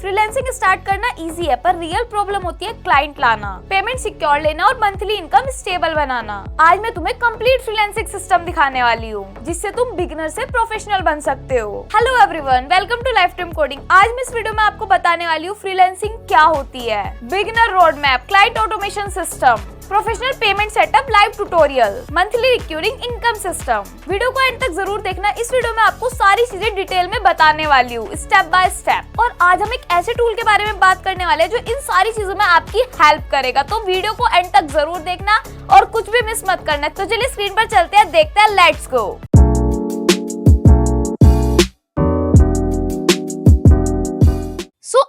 Freelancing start करना easy है, पर रियल प्रॉब्लम होती है क्लाइंट लाना, पेमेंट सिक्योर लेना और मंथली इनकम स्टेबल बनाना। आज मैं तुम्हें कंप्लीट फ्रीलांसिंग सिस्टम दिखाने वाली हूँ, जिससे तुम बिगिनर से प्रोफेशनल बन सकते हो। Hello everyone, welcome to lifetime coding. आज मैं इस वीडियो में आपको बताने वाली हूँ फ्रीलांसिंग क्या होती है, beginner road map, client automation system, professional payment setup, live tutorial, monthly recurring income system. Video को एंड तक जरूर देखना। इस वीडियो में आपको सारी चीजें डिटेल में बताने वाली हूँ, स्टेप बाय स्टेप। और आज हम एक ऐसे टूल के बारे में बात करने वाले हैं जो इन सारी चीजों में आपकी हेल्प करेगा। तो वीडियो को एंड तक जरूर देखना और कुछ भी मिस मत करना। तो चलिए स्क्रीन पर चलते हैं, देखते हैं, लेट्स गो।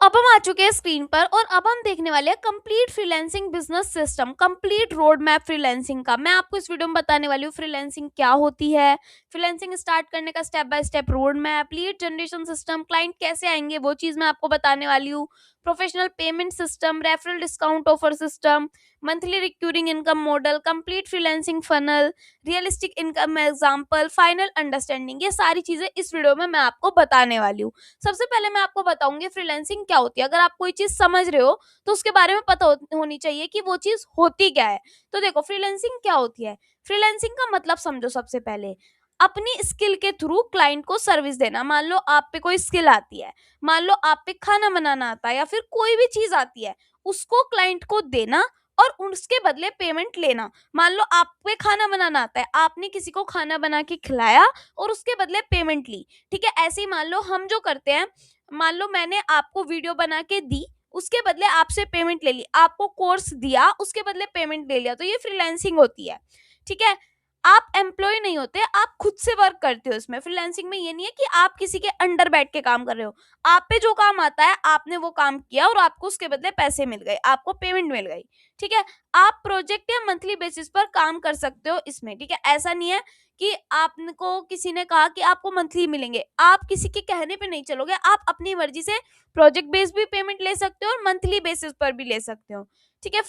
अब हम आ चुके हैं स्क्रीन पर और अब हम देखने वाले हैं complete freelancing business system, complete road map freelancing का। मैं आपको इस वीडियो में बताने वाली हूँ फ्रीलांसिंग क्या होती है, फ्रीलांसिंग स्टार्ट करने का step by step road map, lead generation system, client कैसे आएंगे वो चीज मैं आपको बताने वाली हूँ, professional payment system, referral discount offer system, monthly recurring income model, complete freelancing funnel, realistic income example, final understanding. ये सारी चीजें इस वीडियो में मैं आपको बताने वाली हूँ। सबसे पहले मैं आपको बताऊंगी फ्रीलांसिंग क्या होती है। अगर आप कोई चीज समझ रहे हो तो उसके बारे में पता होनी चाहिए कि वो चीज होती क्या है। तो देखो फ्रीलांसिंग क्या होती है। फ्रीलांसिंग का मतलब समझो। सबसे पहले अपनी स्किल के थ्रू क्लाइंट को सर्विस देना। मान लो आप पे कोई स्किल आती है, मान लो आप पे खाना बनाना आता है या फिर कोई भी चीज आती है, उसको क्लाइंट को देना और उसके बदले पेमेंट लेना। मान लो आप पे खाना बनाना आता है, आपने किसी को खाना बना के खिलाया और उसके बदले पेमेंट ली। ठीक है, ऐसे ही मान लो हम जो करते हैं, मान लो मैंने आपको वीडियो बना के दी, उसके बदले आपसे पेमेंट ले ली, आपको कोर्स दिया, उसके बदले पेमेंट ले लिया, तो ये फ्रीलांसिंग होती है। ठीक है, आप एम्प्लॉय नहीं होते, आप खुद से वर्क करते हो। इसमें फ्रीलांसिंग में ये नहीं है कि आप किसी के अंडर बैठ के काम कर रहे हो। आप पे जो काम आता है आपने वो काम किया और आपको उसके बदले पैसे मिल गए, आपको पेमेंट मिल गई। ठीक है, आप प्रोजेक्ट या मंथली बेसिस पर काम कर सकते हो इसमें। ठीक है, ऐसा नहीं है कि आपको किसी ने कहा कि आपको मंथली मिलेंगे, आप किसी के कहने पे नहीं चलोगे, आप अपनी मर्जी से प्रोजेक्ट बेस भी पेमेंट ले सकते हो और मंथली बेसिस पर भी ले सकते हो। ठीक है,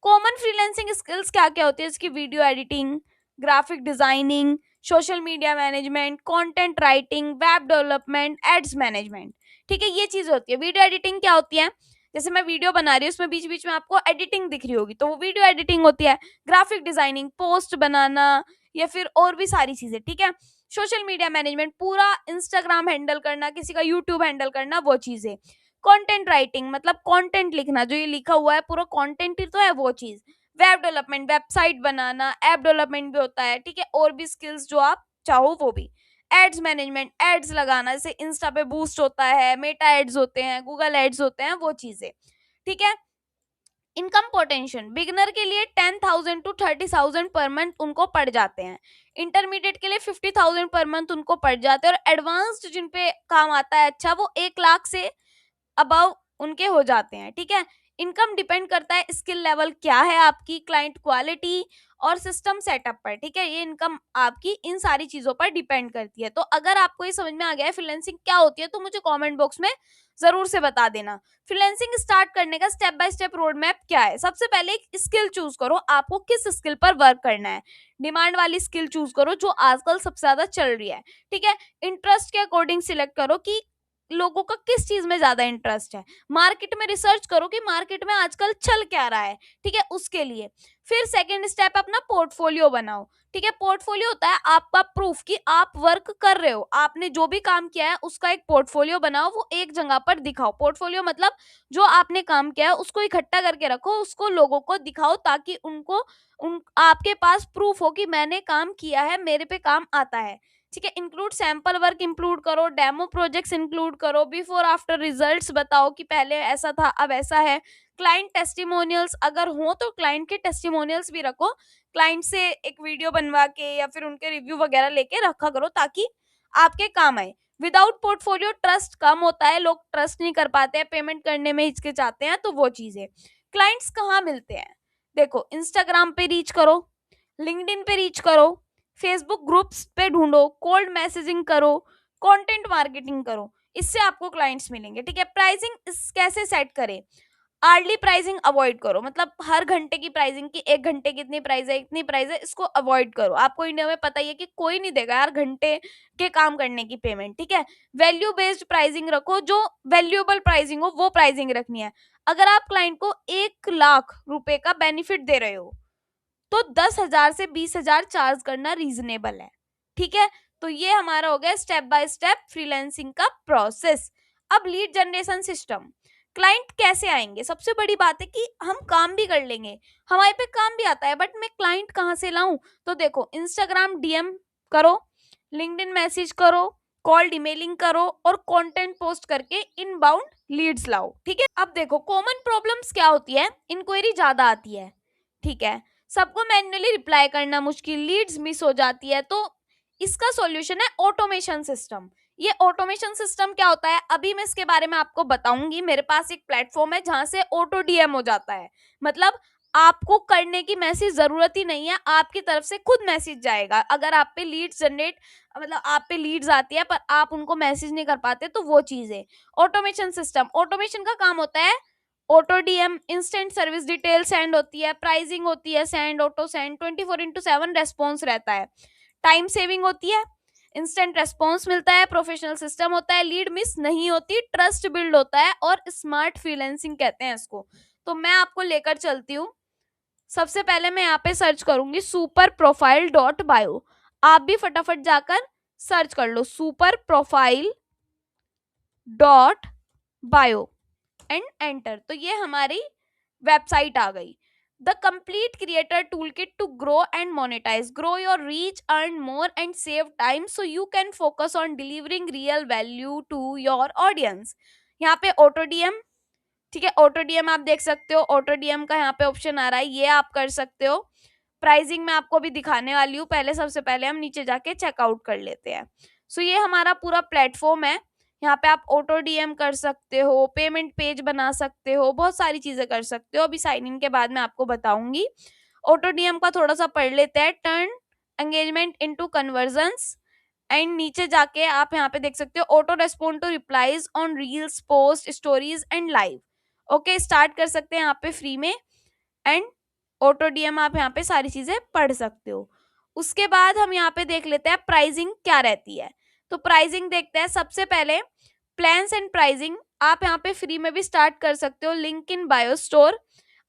कॉमन फ्रीलांसिंग स्किल्स क्या क्या होती है इसकी? Video editing, graphic designing, social media management, content writing, web development, ads management. ठीक है, ये चीज होती है। वीडियो एडिटिंग क्या होती है? जैसे मैं वीडियो बना रही हूँ, उसमें बीच बीच में आपको एडिटिंग दिख रही होगी, तो वो वीडियो एडिटिंग होती है। ग्राफिक डिजाइनिंग, पोस्ट बनाना या फिर और भी सारी चीजें। ठीक है, सोशल मीडिया मैनेजमेंट, पूरा इंस्टाग्राम हैंडल करना, किसी का यूट्यूब हैंडल करना, वो चीजें। कंटेंट राइटिंग मतलब कंटेंट लिखना, जो ये लिखा हुआ है पूरा कंटेंट ही तो है, वो चीज। वेब डेवलपमेंट, वेबसाइट बनाना, ऐप डेवलपमेंट भी होता है। ठीक है, और भी स्किल्स जो आप चाहो वो भी। एड्स मैनेजमेंट, एड्स लगाना, जैसे इंस्टा पे बूस्ट होता है, मेटा एड्स होते हैं, गूगल एड्स होते हैं, वो चीजें। ठीक है, इनकम पोटेंशियल बिगिनर के लिए 10,000 to 30,000 पर मंथ उनको पड़ जाते हैं। इंटरमीडिएट के लिए 50,000 पर मंथ उनको पड़ जाते हैं और एडवांस्ड जिन पे काम आता है अच्छा, वो 1 लाख से अबव उनके हो जाते हैं। ठीक है, इनकम डिपेंड करता है स्किल लेवल क्या है आपकी, क्लाइंट क्वालिटी और सिस्टम सेटअप पर। ठीक है, ये इनकम आपकी इन सारी चीजों पर डिपेंड करती है। तो अगर आपको ये समझ में आ गया है फ्रीलांसिंग क्या होती है, तो मुझे कमेंट बॉक्स में जरूर से बता देना। फ्रीलांसिंग स्टार्ट करने का step by step road map क्या है? सबसे पहले एक स्किल चूज करो, आपको किस स्किल पर वर्क करना है। डिमांड वाली स्किल चूज करो जो आजकल सबसे ज्यादा चल रही है। ठीक है, इंटरेस्ट के अकॉर्डिंग सिलेक्ट करो कि लोगों का किस चीज में ज्यादा इंटरेस्ट है। मार्केट में रिसर्च करो कि मार्केट में आजकल चल क्या रहा है। ठीक है, उसके लिए फिर सेकंड स्टेप अपना पोर्टफोलियो बनाओ। ठीक है, पोर्टफोलियो होता है आपका प्रूफ कि आप वर्क कर रहे हो, आपने जो भी काम किया है उसका एक पोर्टफोलियो बनाओ, वो एक जगह पर दिखाओ। पोर्टफोलियो मतलब जो आपने काम किया है उसको इकट्ठा करके रखो, उसको लोगों को दिखाओ, ताकि उनको आपके पास प्रूफ हो कि मैंने काम किया है, मेरे पे काम आता है। ठीक है, इंक्लूड सैंपल वर्क इंक्लूड करो, डेमो प्रोजेक्ट्स इंक्लूड करो, बिफोर आफ्टर रिजल्ट्स बताओ कि पहले ऐसा था अब ऐसा है। क्लाइंट टेस्टिमोनियल्स अगर हो तो क्लाइंट के टेस्टिमोनियल्स भी रखो, क्लाइंट से एक वीडियो बनवा के या फिर उनके रिव्यू वगैरह लेके रखा करो ताकि आपके काम आए। विदाउट पोर्टफोलियो ट्रस्ट कम होता है, लोग ट्रस्ट नहीं कर पाते हैं, पेमेंट करने में हिचकिचाते हैं, तो वो चीजें। क्लाइंट्स कहाँ मिलते हैं? देखो, इंस्टाग्राम पे रीच करो, लिंक्डइन पे रीच करो, फेसबुक ग्रुप्स पे ढूंढो, कोल्ड मैसेजिंग करो, कंटेंट मार्केटिंग करो, इससे आपको क्लाइंट्स मिलेंगे। ठीक है, प्राइसिंग कैसे सेट करें? आर्ली प्राइसिंग अवॉइड करो, मतलब हर घंटे की प्राइसिंग की 1 घंटे की इतनी प्राइस है, इतनी प्राइस है, इसको अवॉइड करो। आपको इंडिया में पता ही है कि कोई नहीं देगा यार घंटे के काम करने की पेमेंट, ठीक है। वैल्यू बेस्ड प्राइसिंग रखो, जो वैल्यूएबल प्राइसिंग हो वो प्राइसिंग रखनी है। अगर आप क्लाइंट को 1 लाख रुपए का बेनिफिट दे रहे हो तो 10,000 से 20,000 चार्ज करना रीजनेबल है, ठीक है। तो ये हमारा हो गया स्टेप बाय स्टेप फ्रीलांसिंग का प्रोसेस। अब लीड जनरेशन सिस्टम, क्लाइंट कैसे आएंगे? सबसे बड़ी बात है कि हम काम भी कर लेंगे, हमारे पे काम भी आता है, बट मैं क्लाइंट कहाँ से लाऊं? तो देखो, इंस्टाग्राम डीएम करो, लिंक्डइन मैसेज करो, कॉल्ड ईमेलिंग करो और कंटेंट पोस्ट करके इनबाउंड लीड्स लाओ, ठीक है। अब देखो, कॉमन प्रॉब्लम्स क्या होती है? इंक्वायरी ज्यादा आती है, ठीक है, सबको मैन्युअली रिप्लाई करना मुश्किल, लीड्स मिस हो जाती है। तो इसका सॉल्यूशन है ऑटोमेशन सिस्टम। ये ऑटोमेशन सिस्टम क्या होता है, अभी मैं इसके बारे में आपको बताऊंगी। मेरे पास एक प्लेटफॉर्म है जहां से ऑटो डीएम हो जाता है, मतलब आपको करने की मैसेज जरूरत ही नहीं है, आपकी तरफ से खुद मैसेज जाएगा। अगर आप पे लीड्स जनरेट, मतलब आप पे लीड्स आती है पर आप उनको मैसेज नहीं कर पाते, तो वो चीज है ऑटोमेशन सिस्टम। ऑटोमेशन का काम होता है auto DM, instant service detail send होती है, प्राइसिंग होती है सेंड, ऑटो सेंड, 24/7 रेस्पॉन्स रहता है, टाइम सेविंग होती है, इंस्टेंट रेस्पॉन्स मिलता है, प्रोफेशनल सिस्टम होता है, लीड मिस नहीं होती, ट्रस्ट बिल्ड होता है और स्मार्ट फ्रीलांसिंग कहते हैं इसको। तो मैं आपको लेकर चलती हूँ। सबसे पहले मैं यहाँ पे सर्च करूंगी superprofile.bio। आप भी फटाफट जाकर सर्च कर लो superprofile.bio एंड एंटर। तो ये हमारी वेबसाइट आ गई। The complete creator tool kit to grow and monetize, grow your reach, earn more and save time so you can focus on delivering real value to your audience. यहाँ पे auto DM, ठीक है, auto DM आप देख सकते हो, auto DM का यहाँ पे ऑप्शन आ रहा है, ये आप कर सकते हो। प्राइसिंग मैं आपको भी दिखाने वाली हूँ, पहले सबसे पहले हम नीचे जाके चेकआउट कर लेते हैं। सो ये हमारा पूरा प्लेटफॉर्म है, यहाँ पे आप ऑटो डीएम कर सकते हो, पेमेंट पेज बना सकते हो, बहुत सारी चीजें कर सकते हो। अभी साइन इन के बाद मैं आपको बताऊंगी। ऑटो डीएम का थोड़ा सा पढ़ लेते हैं। Turn engagement into conversions, and नीचे जाके आप यहाँ पे देख सकते हो auto respond to replies on reels, post, stories and live. Okay, start कर सकते हैं यहाँ पे फ्री में, एंड ऑटो डीएम आप यहाँ पे सारी चीजें पढ़ सकते हो। उसके बाद हम यहाँ पे देख लेते हैं प्राइसिंग क्या रहती है। तो प्राइसिंग देखते हैं। सबसे पहले प्लान्स एंड प्राइसिंग, आप यहाँ पे फ्री में भी स्टार्ट कर सकते हो, link in bio store,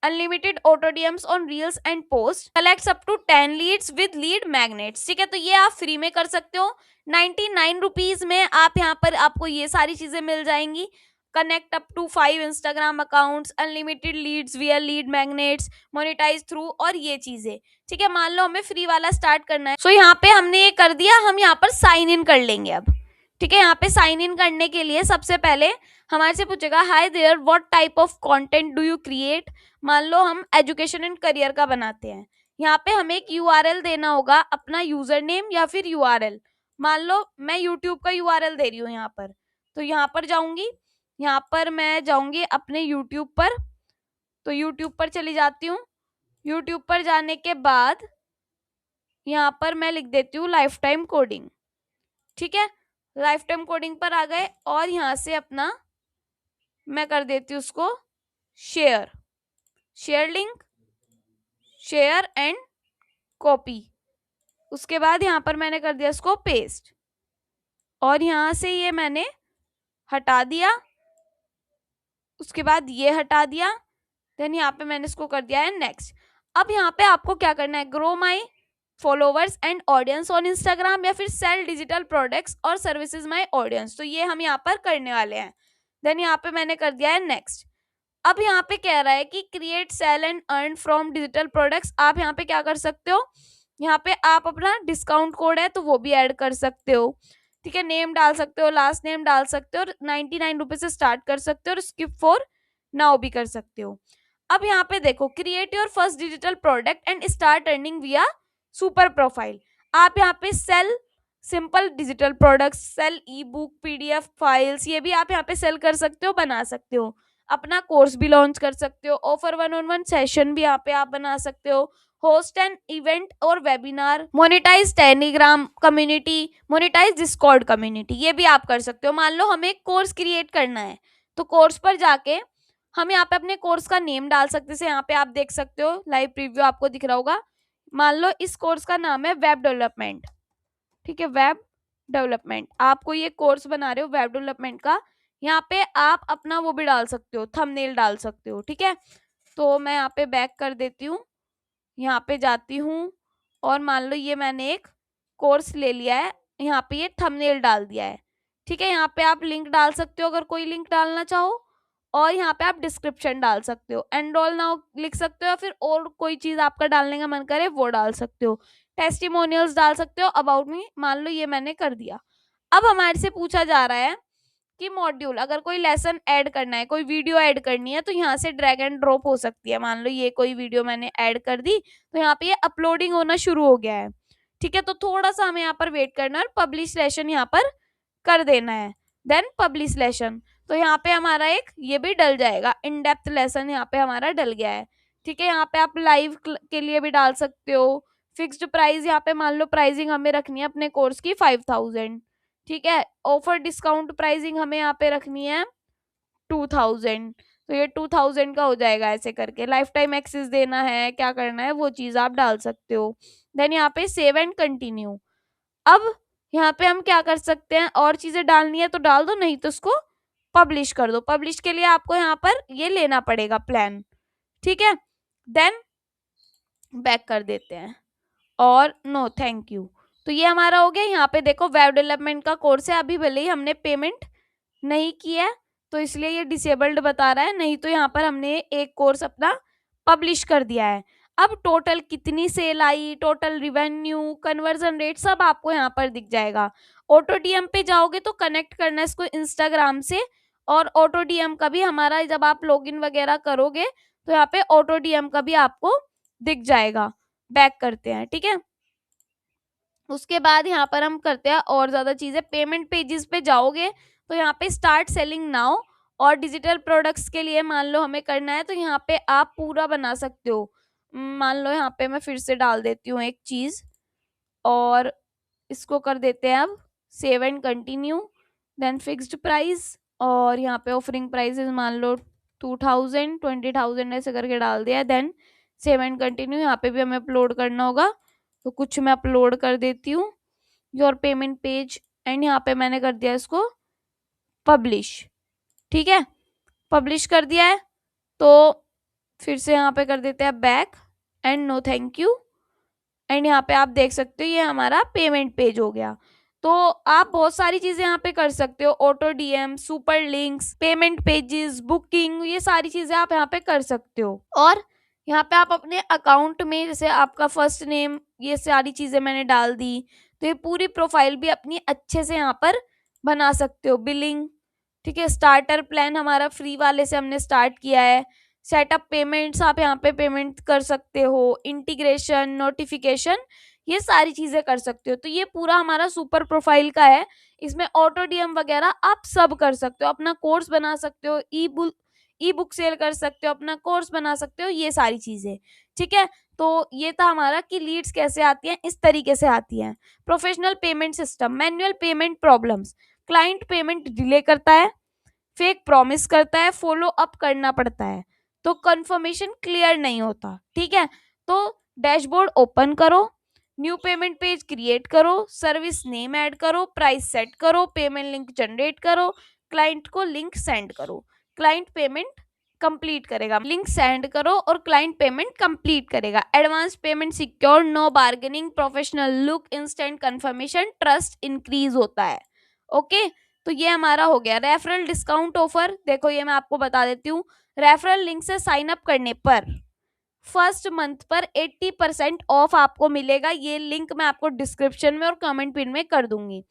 unlimited auto DMs on reels and post, collects up to 10 leads with lead magnets, ठीक है। तो ये आप फ्री में कर सकते हो। 99 रुपीज में आप यहाँ पर आपको ये सारी चीजें मिल जाएंगी। Connect up to 5 Instagram accounts, unlimited leads via lead magnets, monetize through, और ये चीजें, ठीक है। मान लो हमें फ्री वाला स्टार्ट करना है, सो यहाँ पे हमने ये कर दिया, हम यहाँ पर साइन इन कर लेंगे अब, ठीक है। यहाँ पे साइन इन करने के लिए सबसे पहले हमारे से पूछेगा hi there what type of content do you create. मान लो हम एजुकेशन एंड करियर का बनाते हैं, यहाँ पे हमें एक यूआरएल देना होगा, अपना यूजर नेम या फिर यूआरएल। मान लो मैं यूट्यूब का यूआरएल दे रही हूँ यहाँ पर, तो यहाँ पर जाऊंगी, यहाँ पर मैं जाऊंगी अपने यूट्यूब पर, तो यूट्यूब पर चली जाती हूँ। यूट्यूब पर जाने के बाद यहाँ पर मैं लिख देती हूँ लाइफ टाइम कोडिंग, ठीक है। लाइफ टाइम कोडिंग पर आ गए और यहाँ से अपना मैं कर देती हूँ उसको share, share link, share and copy. उसके बाद यहाँ पर मैंने कर दिया इसको पेस्ट, और यहाँ से ये मैंने हटा दिया, उसके बाद ये हटा दिया, देन यहाँ पे मैंने इसको कर दिया है नेक्स्ट। अब यहाँ पे आपको क्या करना है, grow my followers and audience on Instagram, या फिर सेल डिजिटल प्रोडक्ट्स और सर्विसेज माई ऑडियंस, तो ये हम यहाँ पर करने वाले हैं। देन यहाँ पे मैंने कर दिया है नेक्स्ट। अब यहाँ पे कह रहा है कि create, sell and earn from digital products. आप यहाँ पे क्या कर सकते हो, यहाँ पे आप अपना डिस्काउंट कोड है तो वो भी ऐड कर सकते हो, ठीक है। नेम डाल सकते हो, लास्ट नेम डाल सकते हो, और 99 रुपीज से स्टार्ट कर सकते हो, और स्किप फॉर नाउ भी कर सकते हो। अब यहाँ पे देखो, create your first digital product and start earning via super profile. आप यहाँ पे sell simple digital products, sell ebook, PDF files, ये भी आप यहाँ पे सेल कर सकते हो, बना सकते हो। अपना कोर्स भी लॉन्च कर सकते हो, ऑफर 1-on-1 सेशन भी यहाँ पे आप बना सकते हो, होस्ट एन इवेंट और webinar, monetize Telegram community, monetize Discord community, ये भी आप कर सकते हो। मान लो हमें एक कोर्स क्रिएट करना है, तो कोर्स पर जाके हम यहाँ पे अपने कोर्स का नेम डाल सकते हैं। जैसे यहाँ पे आप देख सकते हो, लाइव प्रीव्यू आपको दिख रहा होगा। मान लो इस कोर्स का नाम है वेब डेवलपमेंट, ठीक है, वेब डेवलपमेंट। आपको ये कोर्स बना रहे हो वेब डेवलपमेंट का, यहाँ पे आप अपना वो भी डाल सकते हो, थंबनेल डाल सकते हो, ठीक है। तो मैं यहाँ पे बैक कर देती हूँ, यहाँ पे जाती हूँ, और मान लो ये मैंने एक कोर्स ले लिया है, यहाँ पे ये थंबनेल डाल दिया है, ठीक है। यहाँ पे आप लिंक डाल सकते हो अगर कोई लिंक डालना चाहो, और यहाँ पे आप डिस्क्रिप्शन डाल सकते हो, एनरोल नाउ लिख सकते हो, या फिर और कोई चीज आपका डालने का मन करे वो डाल सकते हो, टेस्टिमोनियल्स डाल सकते हो, अबाउट मी मान लो ये मैंने कर दिया। अब हमारे से पूछा जा रहा है कि मॉड्यूल, अगर कोई लेसन ऐड करना है, कोई वीडियो ऐड करनी है, तो यहाँ से ड्रैग एंड ड्रॉप हो सकती है। मान लो ये कोई वीडियो मैंने ऐड कर दी, तो यहाँ पे ये अपलोडिंग होना शुरू हो गया है, ठीक है। तो थोड़ा सा हमें यहाँ पर वेट करना है और पब्लिश लेसन यहाँ पर कर देना है, देन पब्लिश लेसन। तो यहाँ पे हमारा एक ये भी डल जाएगा, इन डेप्थ लेसन यहाँ पे हमारा डल गया है, ठीक है। यहाँ पे आप लाइव के लिए भी डाल सकते हो। फिक्स्ड प्राइस, यहाँ पे मान लो प्राइसिंग हमें रखनी है अपने कोर्स की 5000, ठीक है। ऑफर डिस्काउंट प्राइसिंग हमें यहाँ पे रखनी है 2000, तो ये 2000 का हो जाएगा। ऐसे करके लाइफ टाइम एक्सेस देना है, क्या करना है वो चीज आप डाल सकते हो। देन यहाँ पे सेव एंड कंटिन्यू। अब यहाँ पे हम क्या कर सकते हैं, और चीजें डालनी है तो डाल दो, नहीं तो उसको पब्लिश कर दो। पब्लिश के लिए आपको यहाँ पर ये लेना पड़ेगा प्लान, ठीक है। देन बैक कर देते हैं, और नो थैंक यू। तो ये हमारा हो गया। यहाँ पे देखो वेब डेवलपमेंट का कोर्स है, अभी भले ही हमने पेमेंट नहीं किया है तो इसलिए ये डिसेबल्ड बता रहा है, नहीं तो यहाँ पर हमने एक कोर्स अपना पब्लिश कर दिया है। अब टोटल कितनी सेल आई, टोटल रिवेन्यू, कन्वर्जन रेट, सब आपको यहाँ पर दिख जाएगा। ऑटो डीएम पे जाओगे तो कनेक्ट करना है इसको इंस्टाग्राम से, और ऑटो डीएम का भी हमारा जब आप लॉगिन वगैरह करोगे तो यहाँ पे ऑटो डीएम का भी आपको दिख जाएगा। बैक करते हैं, ठीक है। उसके बाद यहाँ पर हम करते हैं और ज्यादा चीजें। पेमेंट पेजेस पे जाओगे तो यहाँ पे स्टार्ट सेलिंग नाउ, और डिजिटल प्रोडक्ट्स के लिए मान लो हमें करना है तो यहाँ पे आप पूरा बना सकते हो। मान लो यहाँ पे मैं फिर से डाल देती हूँ एक चीज, और इसको कर देते हैं अब save and continue. Then fixed price, और यहाँ पे ऑफरिंग प्राइसेस मान लो 2000, 20,000 ऐसे करके डाल दिया। Then save and continue. यहाँ पे भी हमें अपलोड करना होगा, तो कुछ मैं अपलोड कर देती हूँ, योर पेमेंट पेज, एंड यहाँ पे मैंने कर दिया इसको पब्लिश, ठीक है। पब्लिश कर दिया है, तो फिर से यहाँ पे कर देते हैं back, and no thank you. And यहाँ पे आप देख सकते हो ये हमारा पेमेंट पेज हो गया। तो आप बहुत सारी चीजें यहाँ पे कर सकते हो, auto DM, super links, payment pages, booking, ये सारी चीजें आप यहाँ पे कर सकते हो। और यहाँ पे आप अपने अकाउंट में जैसे आपका फर्स्ट नेम, ये सारी चीजें मैंने डाल दी, तो ये पूरी प्रोफाइल भी अपनी अच्छे से यहाँ पर बना सकते हो। बिलिंग, ठीक है। स्टार्टर प्लान हमारा फ्री वाले से हमने स्टार्ट किया है। सेटअप पेमेंट्स, आप यहाँ पे पेमेंट कर सकते हो। इंटीग्रेशन, नोटिफिकेशन, ये सारी चीजें कर सकते हो। तो ये पूरा हमारा सुपर प्रोफाइल का है। इसमें ऑटो डीएम वगैरह आप सब कर सकते हो, अपना कोर्स बना सकते हो, ई बुक सेल कर सकते हो, अपना कोर्स बना सकते हो, ये सारी चीजें, ठीक है। तो ये था हमारा कि लीड्स कैसे आती हैं, इस तरीके से आती हैं। Professional payment system, manual payment problems, client payment delay करता है, फेक प्रॉमिस करता है, फॉलो अप करना पड़ता है, तो कंफर्मेशन क्लियर नहीं होता, ठीक है। तो डैशबोर्ड ओपन करो, न्यू पेमेंट पेज क्रिएट करो, सर्विस नेम ऐड करो, प्राइस सेट करो, पेमेंट लिंक जनरेट करो, क्लाइंट को लिंक सेंड करो, क्लाइंट पेमेंट कंप्लीट करेगा। लिंक सेंड करो और क्लाइंट पेमेंट कंप्लीट करेगा। Advance payment secure, no bargaining, professional look, instant confirmation, trust increase होता है। ओके, तो ये हमारा हो गया। रेफरल डिस्काउंट ऑफर, देखो ये मैं आपको बता देती हूँ। रेफरल लिंक से साइन अप करने पर फर्स्ट मंथ पर 80% ऑफ आपको मिलेगा। ये लिंक मैं आपको डिस्क्रिप्शन में और कमेंट पिन में कर दूंगी।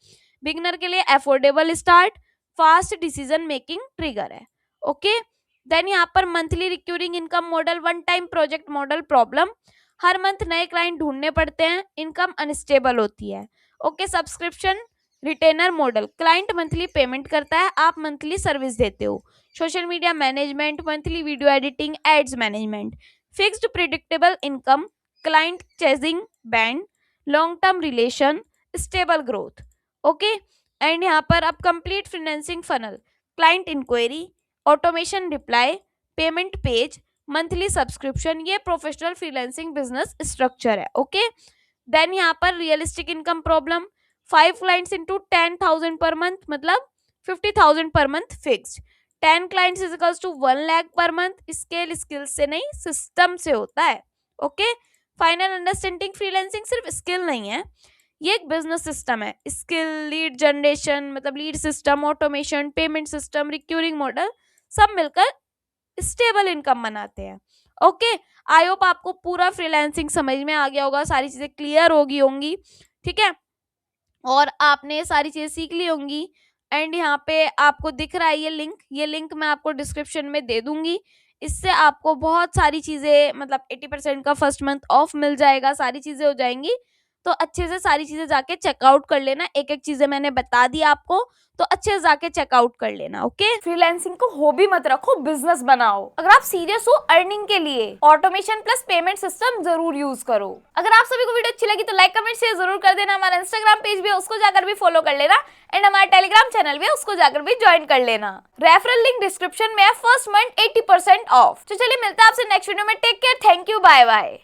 बिगनर के लिए affordable start, fast decision making trigger है। ओके, देन यहाँ पर monthly recurring income model, one time project model, problem हर मंथ नए क्लाइंट ढूंढने पड़ते हैं, इनकम अनस्टेबल होती है। Okay, subscription retainer model, client monthly payment करता है, आप मंथली सर्विस देते हो। Social media management, monthly video editing, ads management. Fixed predictable income, client chasing बैंड, long term relation, stable growth. Okay, and यहाँ पर अब complete financing funnel, client inquiry, automation reply, payment page, monthly subscription, ये professional freelancing business structure है। Okay, then यहाँ पर realistic income problem, 5 clients into 10,000 per month, मतलब 50,000 per month fixed. 10 clients is equals to 1 lakh per month. Scale skill से नहीं, system से होता है। ओके, फाइनल अंडरस्टैंडिंग, फ्रीलांसिंग सिर्फ स्किल नहीं है, ये एक बिजनेस सिस्टम है। स्किल, लीड जनरेशन मतलब lead system, automation, payment system, recurring model, सब मिलकर स्टेबल इनकम बनाते हैं। ओके, आई होप आपको पूरा फ्रीलांसिंग समझ में आ गया होगा, सारी चीजें क्लियर होंगी। ठीक है, और आपने ये सारी चीजें सीख ली होंगी। एंड यहाँ पे आपको दिख रहा है ये लिंक मैं आपको डिस्क्रिप्शन में दे दूंगी। इससे आपको बहुत सारी चीजें मतलब 80% का फर्स्ट मंथ ऑफ मिल जाएगा, सारी चीजें हो जाएंगी। तो अच्छे से सारी चीजें जाके चेकआउट कर लेना, एक एक चीजें मैंने बता दी आपको, तो अच्छे से जाके चेकआउट कर लेना। ओके, फ्रीलांसिंग को हॉबी मत रखो, बिजनेस बनाओ। अगर आप सीरियस हो अर्निंग के लिए, ऑटोमेशन प्लस पेमेंट सिस्टम जरूर यूज करो। अगर आप सभी को वीडियो अच्छी लगी तो लाइक कमेंट शेयर जरूर कर देना। हमारा इंस्टाग्राम पेज भी है, उसको जाकर भी फॉलो कर लेना। एंड हमारा टेलीग्राम चैनल भी है, उसको जाकर भी ज्वाइन कर लेना। रेफरल लिंक डिस्क्रिप्शन में है, फर्स्ट मंथ 80% ऑफ। तो चलिए मिलता है आपसे नेक्स्ट वीडियो में। Take care, thank you, bye bye.